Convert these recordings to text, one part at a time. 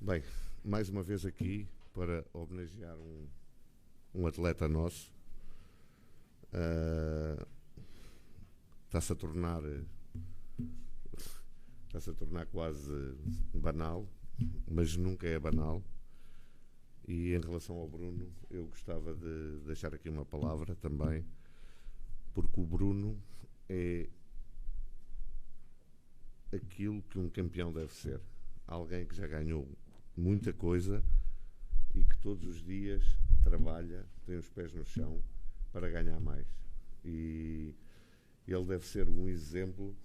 Bem, mais uma vez aqui para homenagear um atleta nosso. Está-se a tornar quase banal, mas nunca é banal. E em relação ao Bruno, eu gostava de deixar aqui uma palavra também, porque o Bruno é aquilo que um campeão deve ser. Alguém que já ganhou muita coisa e que todos os dias trabalha, tem os pés no chão para ganhar mais. E ele deve ser um exemplo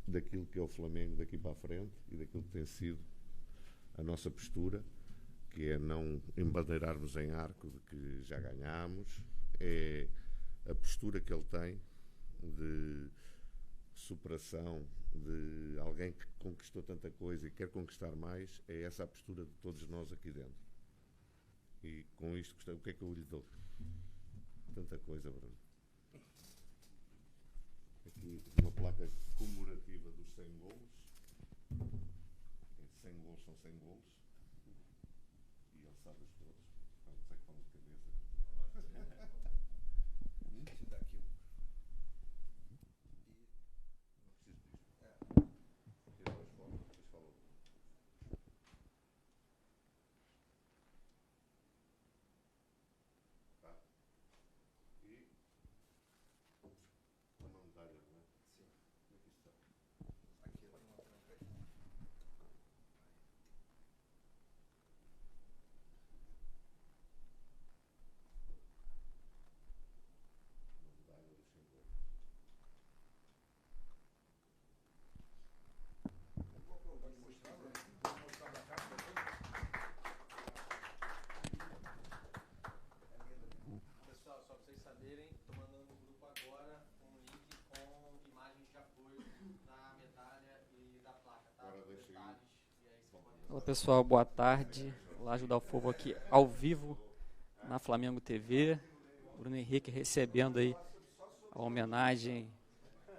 daquilo que é o Flamengo daqui para a frente e daquilo que tem sido a nossa postura, que é não embandeirarmos em arco de que já ganhámos, é a postura que ele tem de superação, de alguém que conquistou tanta coisa e quer conquistar mais. É essa a postura de todos nós aqui dentro. E com isto, o que é que eu lhe dou? Tanta coisa, Bruno. Aqui uma placa comemorativa dos 100 golos. 100 golos são 100 golos. E ele sabe-os todos. Não sei que vamos de cabeça. Te dá aqui Olá pessoal, boa tarde. Vou lá ajudar o fogo aqui ao vivo na Flamengo TV. Bruno Henrique recebendo aí a homenagem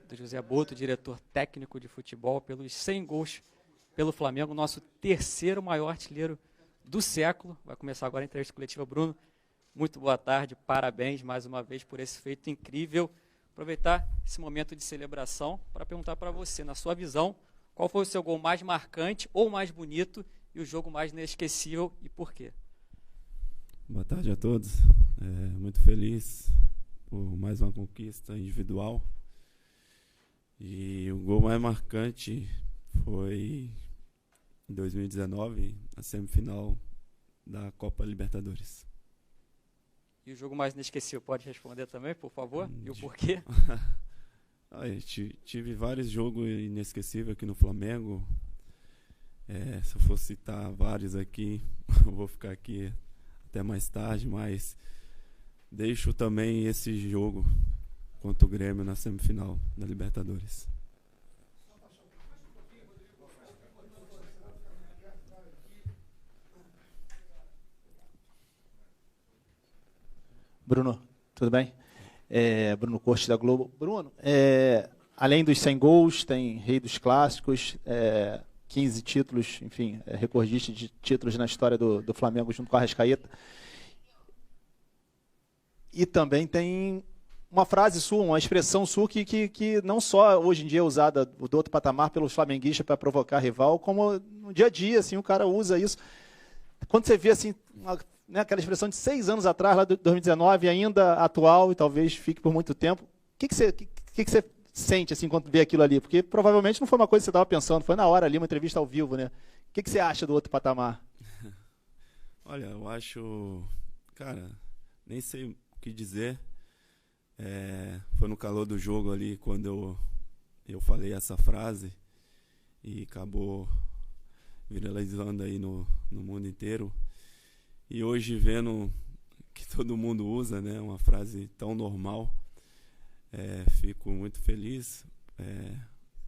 do José Boto, diretor técnico de futebol, pelos 100 gols pelo Flamengo, nosso terceiro maior artilheiro do século. Vai começar agora a entrevista coletiva. Bruno, muito boa tarde, parabéns mais uma vez por esse feito incrível. Aproveitar esse momento de celebração para perguntar para você, na sua visão, qual foi o seu gol mais marcante ou mais bonito e o jogo mais inesquecível e por quê? Boa tarde a todos. Muito feliz por mais uma conquista individual. E o gol mais marcante foi em 2019, na semifinal da Copa Libertadores. E o jogo mais inesquecível, pode responder também, por favor? E o porquê? Tive vários jogos inesquecíveis aqui no Flamengo. Se eu for citar vários aqui, eu vou ficar aqui até mais tarde, mas deixo também esse jogo contra o Grêmio na semifinal da Libertadores. Bruno, tudo bem? Bruno Cortes da Globo. Bruno, além dos 100 gols, tem Rei dos Clássicos, 15 títulos, enfim, recordista de títulos na história do Flamengo junto com a Arrascaeta. E também tem uma frase sua, uma expressão sua que não só hoje em dia é usada do outro patamar pelos flamenguistas para provocar rival, como no dia a dia, assim, o cara usa isso. Quando você vê assim, aquela expressão de 6 anos atrás, lá de 2019, ainda atual e talvez fique por muito tempo, o que você sente assim, quando vê aquilo ali? Porque provavelmente não foi uma coisa que você estava pensando, foi na hora ali, uma entrevista ao vivo, né? O que você acha do outro patamar? Olha, eu acho... Cara, nem sei o que dizer. Foi no calor do jogo ali, quando eu falei essa frase e acabou viralizando aí no mundo inteiro. E hoje, vendo que todo mundo usa, né, uma frase tão normal, fico muito feliz.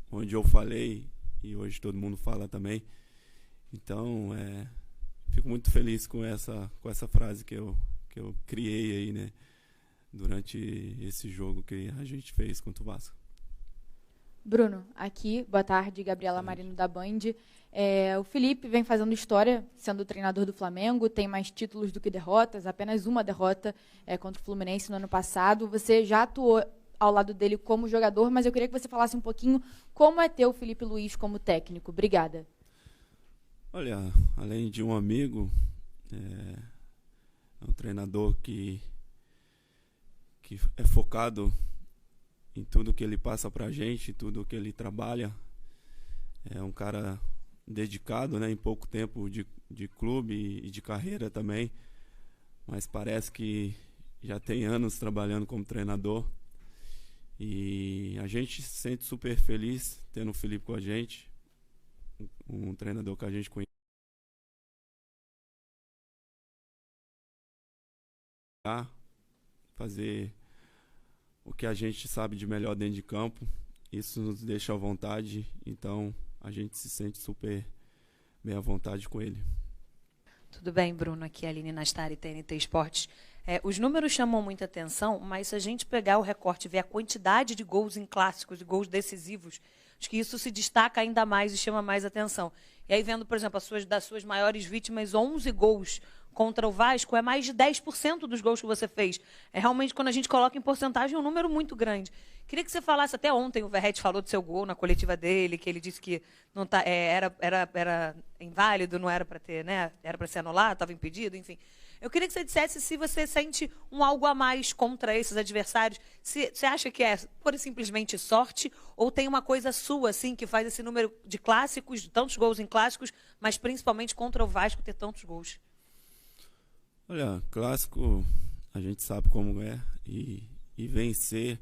Onde eu falei, e hoje todo mundo fala também. Então, fico muito feliz com essa frase que eu criei aí, né, durante esse jogo que a gente fez contra o Vasco. Bruno, aqui, boa tarde, Gabriela Marino da Band. O Felipe vem fazendo história, sendo treinador do Flamengo, tem mais títulos do que derrotas, apenas uma derrota contra o Fluminense no ano passado. Você já atuou ao lado dele como jogador, mas eu queria que você falasse um pouquinho como é ter o Felipe Luiz como técnico. Obrigada. Olha, além de um amigo, é um treinador que é focado em tudo que ele passa pra gente, tudo que ele trabalha. É um cara dedicado, né, em pouco tempo de clube e de carreira também, mas parece que já tem anos trabalhando como treinador. E a gente se sente super feliz tendo o Felipe com a gente, um treinador que a gente conhece. Fazer o que a gente sabe de melhor dentro de campo, isso nos deixa à vontade, então a gente se sente super bem à vontade com ele. Tudo bem, Bruno? Aqui é a Aline Nastari, TNT Esportes. Os números chamam muita atenção, mas se a gente pegar o recorte e ver a quantidade de gols em clássicos e gols decisivos, acho que isso se destaca ainda mais e chama mais atenção. E aí, vendo, por exemplo, das suas maiores vítimas, 11 gols contra o Vasco, é mais de 10% dos gols que você fez. É realmente, quando a gente coloca em porcentagem, um número muito grande. Queria que você falasse, até ontem o Verratti falou do seu gol na coletiva dele, que ele disse que não era inválido, não era para ter, né? Era para ser anulado, estava impedido, enfim. Eu queria que você dissesse se você sente um algo a mais contra esses adversários. Se você acha que é pura e simplesmente sorte, ou tem uma coisa sua, assim, que faz esse número de clássicos, de tantos gols em clássicos, mas principalmente contra o Vasco ter tantos gols? Olha, clássico a gente sabe como é, e vencer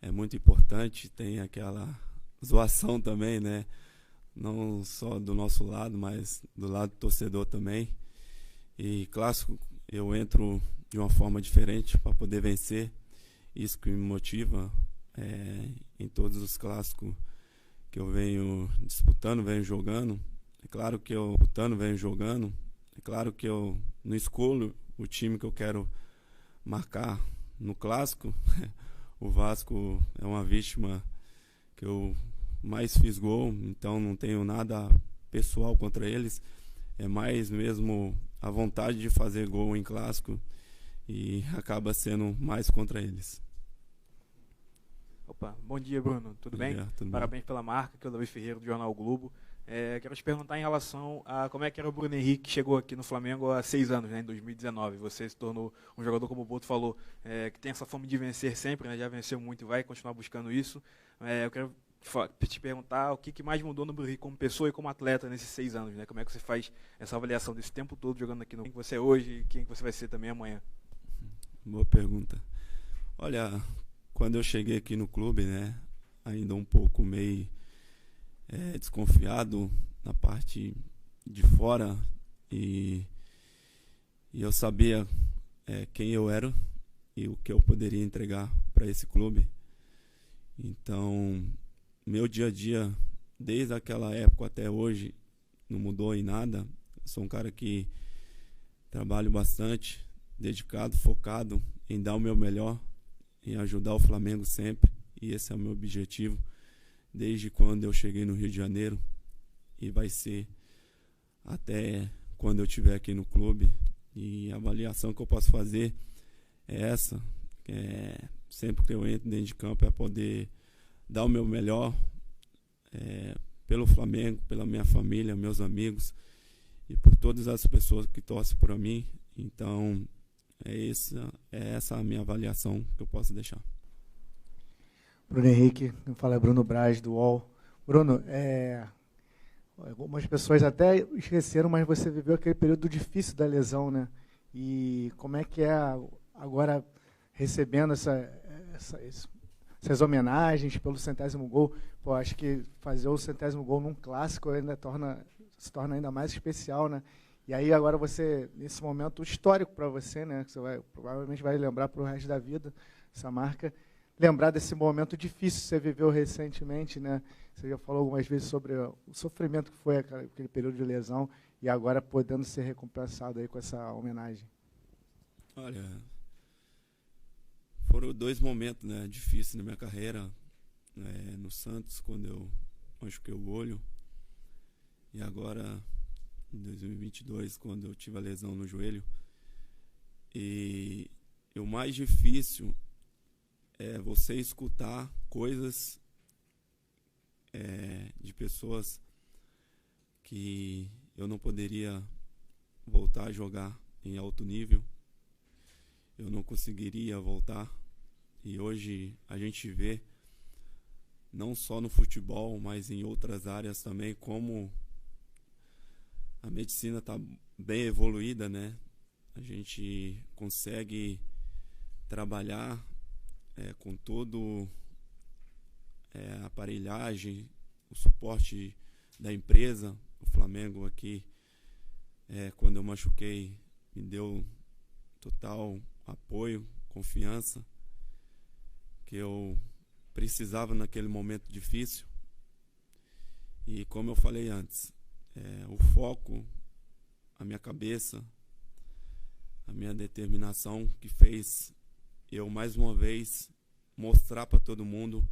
é muito importante. Tem aquela zoação também, né? Não só do nosso lado, mas do lado do torcedor também. E clássico eu entro de uma forma diferente para poder vencer. Isso que me motiva em todos os clássicos que eu venho disputando, venho jogando. É claro que eu não escolho o time que eu quero marcar no clássico. O Vasco é uma vítima que eu mais fiz gol, então não tenho nada pessoal contra eles. É mais mesmo a vontade de fazer gol em clássico, e acaba sendo mais contra eles. Opa, bom dia, Bruno. Tudo bem? Tudo Parabéns pela marca, que é o Davi Ferreira, do Jornal o Globo. Quero te perguntar em relação a como é que era o Bruno Henrique, que chegou aqui no Flamengo há 6 anos, né, em 2019. Você se tornou um jogador, como o Boto falou, que tem essa fome de vencer sempre, né, já venceu muito e vai continuar buscando isso. Eu quero te perguntar o que mais mudou no Bruno Henrique como pessoa e como atleta nesses 6 anos, né? Como é que você faz essa avaliação desse tempo todo jogando aqui, quem que você é hoje e quem que você vai ser também amanhã? Boa pergunta. Olha, quando eu cheguei aqui no clube, né, ainda um pouco meio desconfiado na parte de fora, e eu sabia quem eu era e o que eu poderia entregar para esse clube. Então, meu dia a dia, desde aquela época até hoje, não mudou em nada. Eu sou um cara que trabalho bastante, dedicado, focado em dar o meu melhor, em ajudar o Flamengo sempre, e esse é o meu objetivo desde quando eu cheguei no Rio de Janeiro, e vai ser até quando eu estiver aqui no clube. E a avaliação que eu posso fazer é essa, sempre que eu entro dentro de campo, é poder dar o meu melhor pelo Flamengo, pela minha família, meus amigos e por todas as pessoas que torcem por mim. Então é essa a minha avaliação que eu posso deixar. Bruno Henrique, quem fala é Bruno Braz, do UOL. Bruno, algumas pessoas até esqueceram, mas você viveu aquele período difícil da lesão, né? E como é que é agora recebendo essas homenagens pelo 100º gol? Pô, acho que fazer o 100º gol num clássico ainda se torna ainda mais especial, né? E aí agora você, nesse momento histórico para você, né? Que você provavelmente vai lembrar para o resto da vida, essa marca. Lembrar desse momento difícil que você viveu recentemente, né? Você já falou algumas vezes sobre o sofrimento que foi aquele período de lesão, e agora podendo ser recompensado aí com essa homenagem. Olha, foram 2 momentos, né, difíceis na minha carreira. No Santos, quando eu machuquei o olho, e agora em 2022, quando eu tive a lesão no joelho. E o mais difícil é você escutar coisas de pessoas que eu não poderia voltar a jogar em alto nível, eu não conseguiria voltar. E hoje a gente vê, não só no futebol, mas em outras áreas também, como a medicina está bem evoluída, né? A gente consegue trabalhar com todo a aparelhagem, o suporte da empresa. O Flamengo aqui, quando eu machuquei, me deu total apoio, confiança, que eu precisava naquele momento difícil. E como eu falei antes, o foco, a minha cabeça, a minha determinação que fez eu mais uma vez mostrar para todo mundo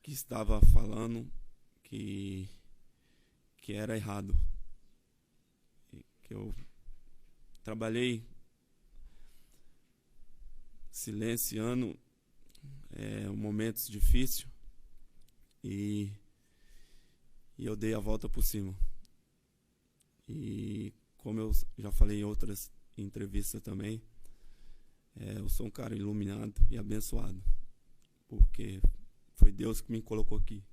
que estava falando que era errado. Que eu trabalhei silenciando momentos difíceis e eu dei a volta por cima. E como eu já falei em outras entrevistas também, eu sou um cara iluminado e abençoado, porque foi Deus que me colocou aqui.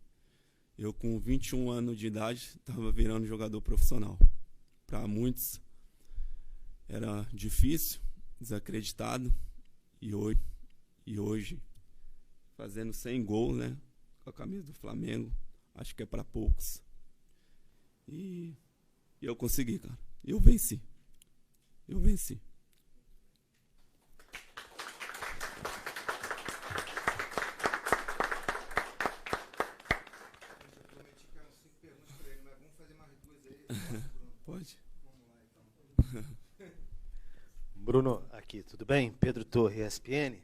Eu, com 21 anos de idade, estava virando jogador profissional. Para muitos era difícil, desacreditado, e hoje fazendo 100 gols, né, com a camisa do Flamengo, acho que é para poucos. E eu consegui, cara. Eu venci. Pode. Bruno, aqui, tudo bem? Pedro Torre, ESPN.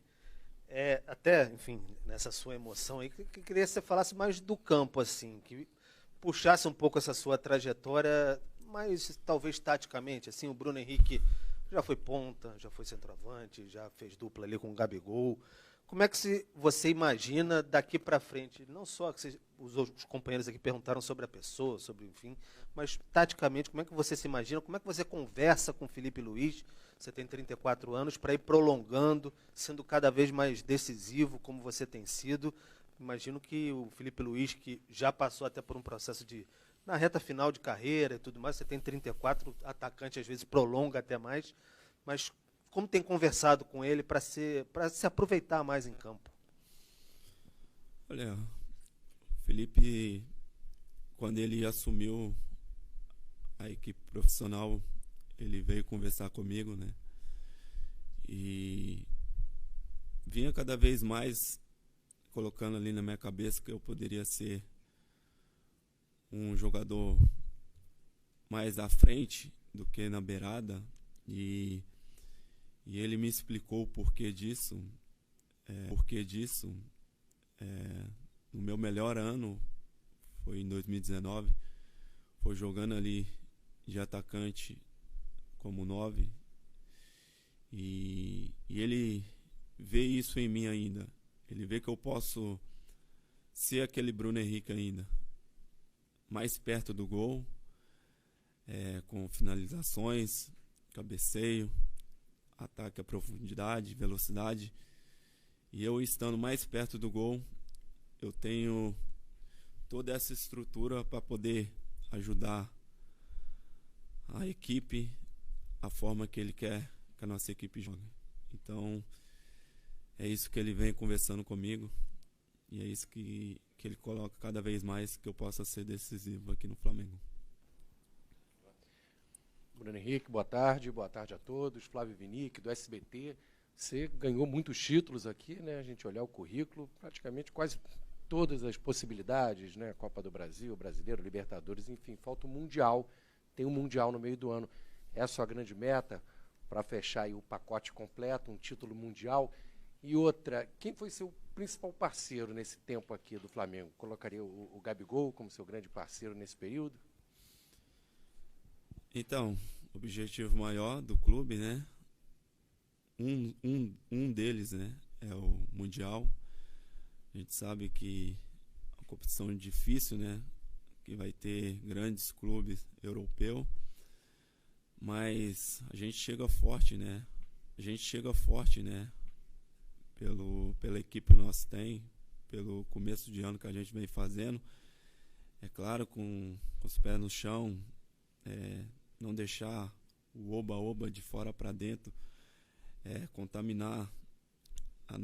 Até, enfim, nessa sua emoção aí, que queria que você falasse mais do campo, assim, que puxasse um pouco essa sua trajetória, mas talvez taticamente, assim, o Bruno Henrique já foi ponta, já foi centroavante, já fez dupla ali com o Gabigol. Como é que você imagina daqui para frente, não só que os companheiros aqui perguntaram sobre a pessoa, sobre, enfim, mas taticamente, como é que você se imagina, como é que você conversa com o Felipe Luiz, você tem 34 anos, para ir prolongando, sendo cada vez mais decisivo, como você tem sido. Imagino que o Felipe Luiz, que já passou até por um processo na reta final de carreira e tudo mais, você tem 34, atacante às vezes prolonga até mais, mas como tem conversado com ele para se aproveitar mais em campo? Olha, Felipe, quando ele assumiu a equipe profissional, ele veio conversar comigo, né? E vinha cada vez mais colocando ali na minha cabeça que eu poderia ser um jogador mais à frente do que na beirada. E ele me explicou o porquê disso. No meu melhor ano, foi em 2019, foi jogando ali de atacante como 9. E ele vê isso em mim ainda. Ele vê que eu posso ser aquele Bruno Henrique ainda, mais perto do gol, com finalizações, cabeceio, ataque à profundidade, velocidade. E eu estando mais perto do gol, eu tenho toda essa estrutura para poder ajudar a equipe, a forma que ele quer que a nossa equipe jogue. Então, é isso que ele vem conversando comigo, e é isso que ele coloca cada vez mais, que eu possa ser decisivo aqui no Flamengo. Bruno Henrique, boa tarde a todos. Flávio Vinick, do SBT. Você ganhou muitos títulos aqui, né? A gente olhar o currículo, praticamente quase todas as possibilidades, né? Copa do Brasil, Brasileiro, Libertadores, enfim, falta o Mundial. Tem um Mundial no meio do ano. Essa é a grande meta para fechar aí o pacote completo, um título mundial. E outra, quem foi seu principal parceiro nesse tempo aqui do Flamengo? Colocaria o Gabigol como seu grande parceiro nesse período? Então, o objetivo maior do clube, né? Um deles, né, é o Mundial. A gente sabe que é uma competição difícil, né? Que vai ter grandes clubes europeus. Mas a gente chega forte, né? Pela equipe que nós tem, pelo começo de ano que a gente vem fazendo. É claro, com os pés no chão, não deixar o oba-oba de fora para dentro contaminar o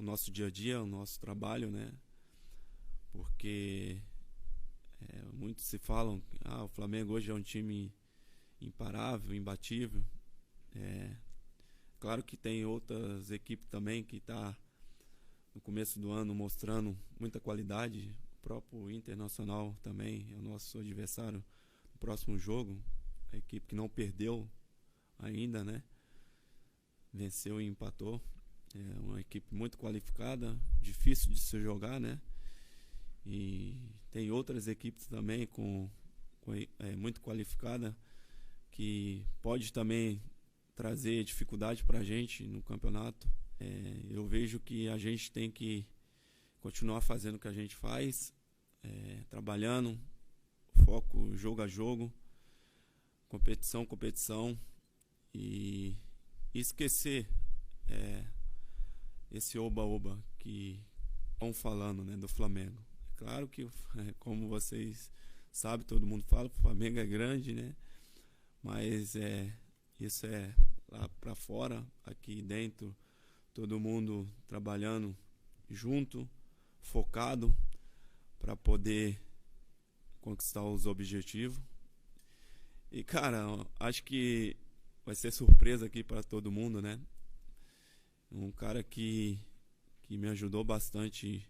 nosso dia a dia, o nosso trabalho, né? Porque muitos se falam que o Flamengo hoje é um time imparável, imbatível. Claro que tem outras equipes também que tá no começo do ano mostrando muita qualidade. O próprio Internacional também é o nosso adversário no próximo jogo. A equipe que não perdeu ainda, né? Venceu e empatou. É uma equipe muito qualificada, difícil de se jogar, né? E tem outras equipes também muito qualificada que pode também trazer dificuldade para a gente no campeonato. Eu vejo que a gente tem que continuar fazendo o que a gente faz, trabalhando, foco jogo a jogo, competição, e esquecer esse oba-oba que estão falando, né, do Flamengo. É claro que, como vocês sabem, todo mundo fala, o Flamengo é grande, né? Mas isso é lá para fora, aqui dentro, todo mundo trabalhando junto, focado para poder conquistar os objetivos. E, cara, acho que vai ser surpresa aqui para todo mundo, né? Um cara que me ajudou bastante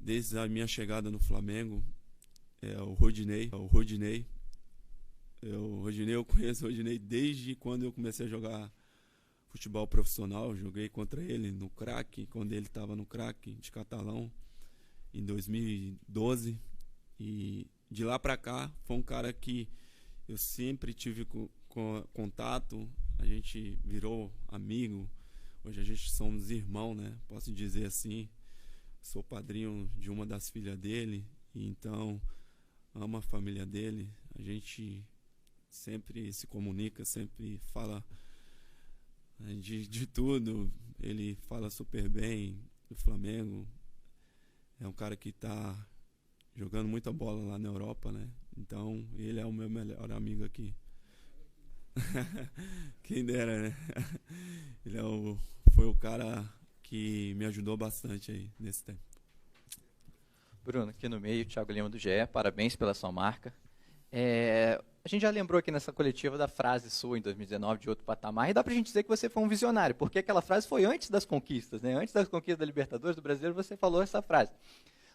desde a minha chegada no Flamengo é o Rodinei. Eu conheço o Rodinei desde quando eu comecei a jogar futebol profissional. Joguei contra ele no Crack, quando ele estava no Crack de Catalão, em 2012. E de lá para cá, foi um cara que eu sempre tive contato. A gente virou amigo. Hoje a gente somos irmãos, né? Posso dizer assim. Sou padrinho de uma das filhas dele. E então, amo a família dele. A gente sempre se comunica, sempre fala de tudo. Ele fala super bem do Flamengo. É um cara que está jogando muita bola lá na Europa, né? Então, ele é o meu melhor amigo aqui. Quem dera, né? Ele foi o cara que me ajudou bastante aí nesse tempo. Bruno, aqui no meio, Thiago Lima do GE, parabéns pela sua marca. A gente já lembrou aqui nessa coletiva da frase sua em 2019 de outro patamar, e dá pra gente dizer que você foi um visionário, porque aquela frase foi antes das conquistas, né? Antes das conquistas da Libertadores, do Brasileiro, você falou essa frase.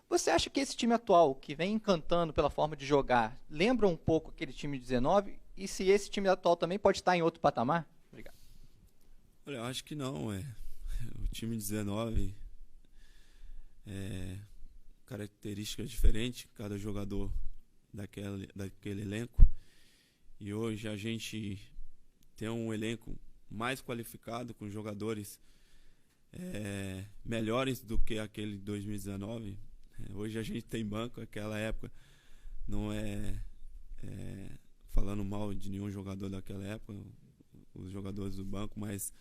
Você acha que esse time atual, que vem encantando pela forma de jogar, lembra um pouco aquele time de 19? E se esse time atual também pode estar em outro patamar? Obrigado. Olha, eu acho que não. O time 19 características diferentes, cada jogador daquele elenco. E hoje a gente tem um elenco mais qualificado, com jogadores melhores do que aquele de 2019. Hoje a gente tem banco, aquela época não falando mal de nenhum jogador daquela época, os jogadores do banco, mas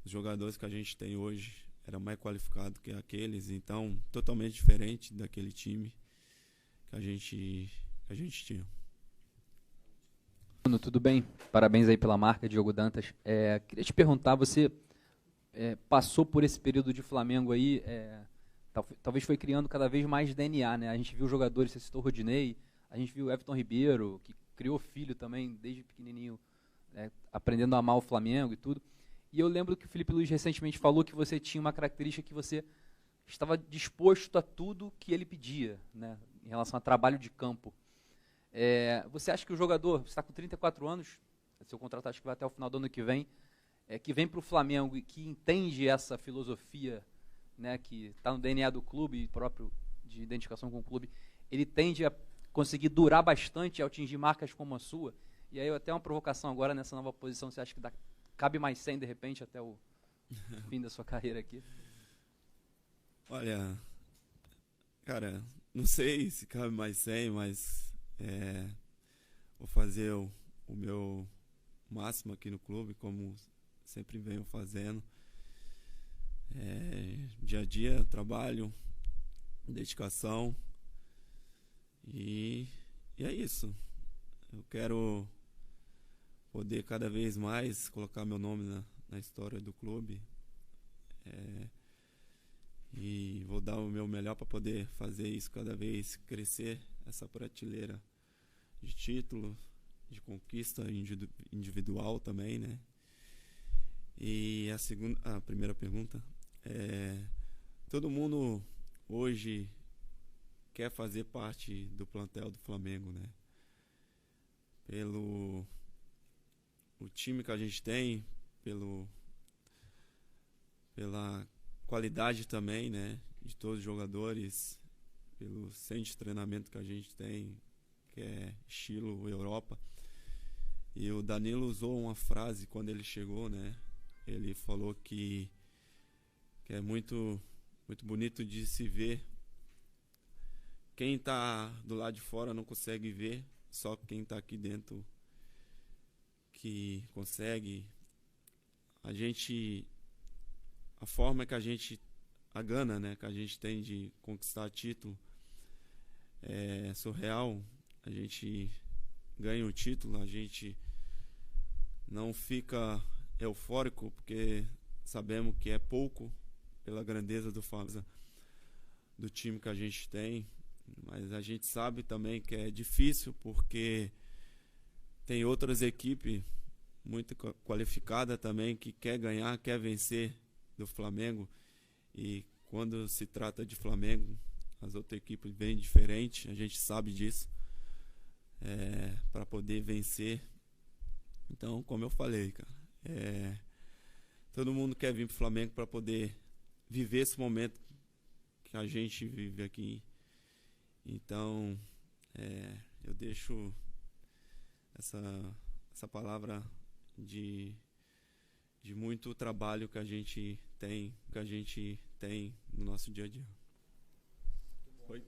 os jogadores que a gente tem hoje eram mais qualificados que aqueles, então totalmente diferente daquele time que a gente tinha. Bruno, tudo bem? Parabéns aí pela marca, Diogo Dantas. Queria te perguntar, você passou por esse período de Flamengo aí, talvez foi criando cada vez mais DNA, né? A gente viu jogadores, você citou o Rodinei, a gente viu o Everton Ribeiro, que criou filho também, desde pequenininho, aprendendo a amar o Flamengo e tudo. E eu lembro que o Felipe Luiz recentemente falou que você tinha uma característica que você estava disposto a tudo que ele pedia, né, em relação a trabalho de campo. Você acha que o jogador, você está com 34 anos, seu contrato acho que vai até o final do ano que vem, que vem para o Flamengo e que entende essa filosofia, né, que está no DNA do clube e próprio de identificação com o clube, ele tende a conseguir durar bastante ao atingir marcas como a sua? E aí até uma provocação agora nessa nova posição, você acha que cabe mais 100 de repente até o fim da sua carreira aqui? Olha, cara, não sei se cabe mais 100, mas vou fazer o meu máximo aqui no clube, como sempre venho fazendo. Dia a dia, trabalho, dedicação, e é isso. Eu quero poder cada vez mais colocar meu nome na história do clube, e vou dar o meu melhor para poder fazer isso cada vez crescer, essa prateleira de título, de conquista individual também, né? E a primeira pergunta, todo mundo hoje quer fazer parte do plantel do Flamengo, né? Pelo o time que a gente tem, pela qualidade também, né, de todos os jogadores, pelo centro de treinamento que a gente tem, que é estilo Europa. E o Danilo usou uma frase quando ele chegou, né? Ele falou que é muito, muito bonito de se ver. Quem está do lado de fora não consegue ver, só quem está aqui dentro que consegue. A forma que a gana, né, que a gente tem de conquistar título é surreal. A gente ganha o título, a gente não fica eufórico porque sabemos que é pouco pela grandeza do time que a gente tem, mas a gente sabe também que é difícil porque tem outras equipes muito qualificadas também que quer ganhar, quer vencer do Flamengo, e quando se trata de Flamengo as outras equipes bem diferentes, a gente sabe disso, para poder vencer. Então, como eu falei, cara, todo mundo quer vir pro Flamengo para poder viver esse momento que a gente vive aqui. Então, eu deixo essa palavra de muito trabalho que a gente tem no nosso dia a dia. Oi?